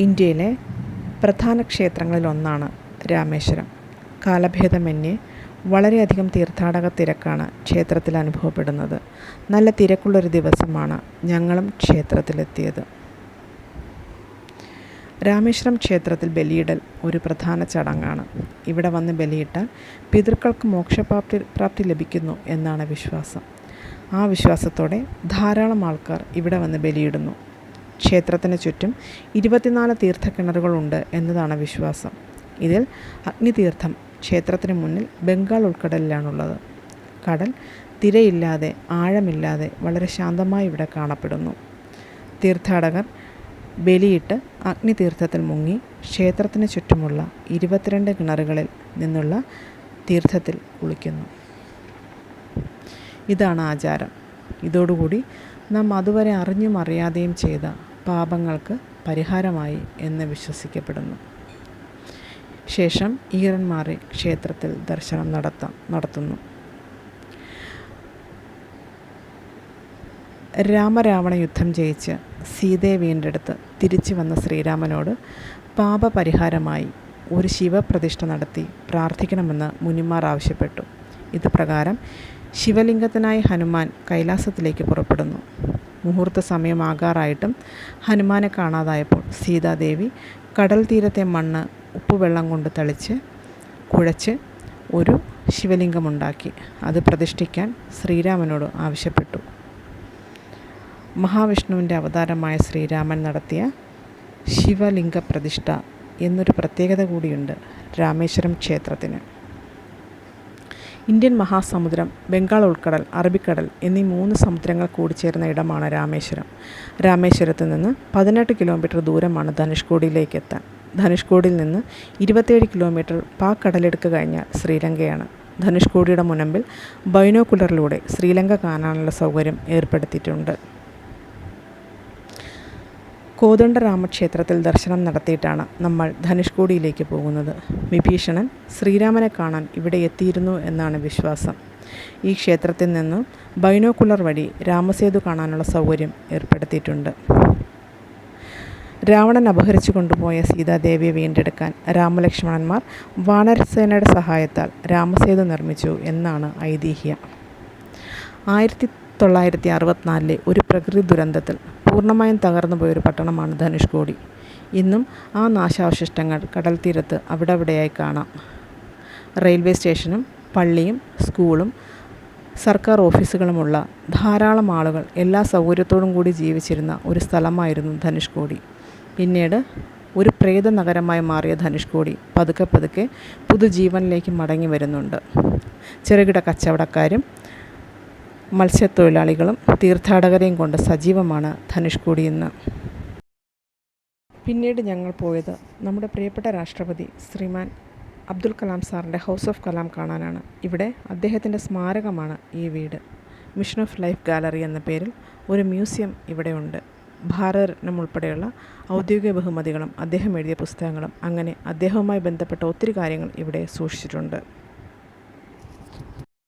ഇന്ത്യയിലെ പ്രധാന ക്ഷേത്രങ്ങളിലൊന്നാണ് രാമേശ്വരം. കാലഭേദമന്യേ വളരെയധികം തീർത്ഥാടക തിരക്കാണ് ക്ഷേത്രത്തിൽ അനുഭവപ്പെടുന്നത്. നല്ല തിരക്കുള്ളൊരു ദിവസമാണ് ഞങ്ങളും ക്ഷേത്രത്തിലെത്തിയത്. രാമേശ്വരം ക്ഷേത്രത്തിൽ ബലിയിടൽ ഒരു പ്രധാന ചടങ്ങാണ്. ഇവിടെ വന്ന് ബലിയിട്ടാൽ പിതൃക്കൾക്ക് മോക്ഷപ്രാപ്തി ലഭിക്കുന്നു എന്നാണ് വിശ്വാസം. ആ വിശ്വാസത്തോടെ ധാരാളം ആൾക്കാർ ഇവിടെ വന്ന് ബലിയിടുന്നു. ക്ഷേത്രത്തിന് ചുറ്റും 24 തീർത്ഥക്കിണറുകളുണ്ട് എന്നതാണ് വിശ്വാസം. ഇതിൽ അഗ്നിതീർത്ഥം ക്ഷേത്രത്തിന് മുന്നിൽ ബംഗാൾ ഉൾക്കടലിലാണുള്ളത്. കടൽ തിരയില്ലാതെ ആഴമില്ലാതെ വളരെ ശാന്തമായി ഇവിടെ കാണപ്പെടുന്നു. തീർത്ഥാടകർ ബലിയിട്ട് അഗ്നിതീർത്ഥത്തിൽ മുങ്ങി ക്ഷേത്രത്തിന് ചുറ്റുമുള്ള 22 കിണറുകളിൽ നിന്നുള്ള തീർത്ഥത്തിൽ കുളിക്കുന്നു. ഇതാണ് ആചാരം. ഇതോടുകൂടി നാം അതുവരെ അറിഞ്ഞും അറിയാതെയും ചെയ്ത പാപങ്ങൾക്ക് പരിഹാരമായി എന്ന് വിശ്വസിക്കപ്പെടുന്നു. ശേഷം ഈറന്മാരെ ക്ഷേത്രത്തിൽ ദർശനം നടത്തുന്നു. രാമരാവണ യുദ്ധം ജയിച്ച് സീതയെ വീണ്ടെടുത്ത് തിരിച്ചു വന്ന ശ്രീരാമനോട് പാപപരിഹാരമായി ഒരു ശിവപ്രതിഷ്ഠ നടത്തി പ്രാർത്ഥിക്കണമെന്ന് മുനിമാർ ആവശ്യപ്പെട്ടു. ഇത് പ്രകാരം ശിവലിംഗത്തിനായി ഹനുമാൻ കൈലാസത്തിലേക്ക് പുറപ്പെടുന്നു. മുഹൂർത്ത സമയമാകാറായിട്ടും ഹനുമാനെ കാണാതായപ്പോൾ സീതാദേവി കടൽ തീരത്തെ മണ്ണ് ഉപ്പുവെള്ളം കൊണ്ട് തളിച്ച് കുഴച്ച് ഒരു ശിവലിംഗമുണ്ടാക്കി അത് പ്രതിഷ്ഠിക്കാൻ ശ്രീരാമനോട് ആവശ്യപ്പെട്ടു. മഹാവിഷ്ണുവിൻ്റെ അവതാരമായ ശ്രീരാമൻ നടത്തിയ ശിവലിംഗ പ്രതിഷ്ഠ എന്നൊരു പ്രത്യേകത കൂടിയുണ്ട് രാമേശ്വരം ക്ഷേത്രത്തിന്. ഇന്ത്യൻ മഹാസമുദ്രം, ബംഗാൾ ഉൾക്കടൽ, അറബിക്കടൽ എന്നീ 3 സമുദ്രങ്ങൾ കൂടിച്ചേർന്ന ഇടമാണ് രാമേശ്വരം. രാമേശ്വരത്ത് നിന്ന് 18 കിലോമീറ്റർ ദൂരമാണ് ധനുഷ്കോടിയിലേക്ക് എത്താൻ. ധനുഷ്കോടിയിൽ നിന്ന് 27 കിലോമീറ്റർ പാക് കടലെടുക്ക് കഴിഞ്ഞാൽ ശ്രീലങ്കയാണ്. ധനുഷ്കോടിയുടെ മുനമ്പിൽ ബൈനോക്കുലറിലൂടെ ശ്രീലങ്ക കാണാനുള്ള സൗകര്യം ഏർപ്പെടുത്തിയിട്ടുണ്ട്. കോദണ്ഡരാമക്ഷേത്രത്തിൽ ദർശനം നടത്തിയിട്ടാണ് നമ്മൾ ധനുഷ്കോടിയിലേക്ക് പോകുന്നത്. വിഭീഷണൻ ശ്രീരാമനെ കാണാൻ ഇവിടെ എത്തിയിരുന്നു എന്നാണ് വിശ്വാസം. ഈ ക്ഷേത്രത്തിൽ നിന്ന് ബൈനോക്കുലർ വഴി രാമസേതു കാണാനുള്ള സൗകര്യം ഏർപ്പെടുത്തിയിട്ടുണ്ട്. രാവണൻ അപഹരിച്ചു കൊണ്ടുപോയ സീതാദേവിയെ വീണ്ടെടുക്കാൻ രാമലക്ഷ്മണന്മാർ വാനരസേനയുടെ സഹായത്താൽ രാമസേതു നിർമ്മിച്ചു എന്നാണ് ഐതിഹ്യം. 1964 ഒരു പ്രകൃതി ദുരന്തത്തിൽ പൂർണ്ണമായും തകർന്നു പോയൊരു പട്ടണമാണ് ധനുഷ്കോടി. ഇന്നും ആ നാശാവശിഷ്ടങ്ങൾ കടൽ തീരത്ത് അവിടെയായി കാണാം. റെയിൽവേ സ്റ്റേഷനും പള്ളിയും സ്കൂളും സർക്കാർ ഓഫീസുകളുമുള്ള ധാരാളം ആളുകൾ എല്ലാ സൗകര്യത്തോടും കൂടി ജീവിച്ചിരുന്ന ഒരു സ്ഥലമായിരുന്നു ധനുഷ്കോടി. പിന്നീട് ഒരു പ്രേത നഗരമായി മാറിയ ധനുഷ്കോടി പതുക്കെ പുതുജീവനിലേക്ക് മടങ്ങി വരുന്നുണ്ട്. ചെറുകിട കച്ചവടക്കാരും മത്സ്യത്തൊഴിലാളികളും തീർത്ഥാടകരെയും കൊണ്ട് സജീവമാണ് ധനുഷ്കോടി ഇന്ന്. പിന്നീട് ഞങ്ങൾ പോയത് നമ്മുടെ പ്രിയപ്പെട്ട രാഷ്ട്രപതി ശ്രീമാൻ അബ്ദുൽ കലാം സാറിൻ്റെ ഹൗസ് ഓഫ് കലാം കാണാനാണ്. ഇവിടെ അദ്ദേഹത്തിൻ്റെ സ്മാരകമാണ് ഈ വീട്. മിഷൻ ഓഫ് ലൈഫ് ഗാലറി എന്ന പേരിൽ ഒരു മ്യൂസിയം ഇവിടെയുണ്ട്. ഭാരതരത്നം ഉൾപ്പെടെയുള്ള ഔദ്യോഗിക ബഹുമതികളും അദ്ദേഹം എഴുതിയ പുസ്തകങ്ങളും അങ്ങനെ അദ്ദേഹവുമായി ബന്ധപ്പെട്ട ഒത്തിരി കാര്യങ്ങൾ ഇവിടെ സൂക്ഷിച്ചിട്ടുണ്ട്.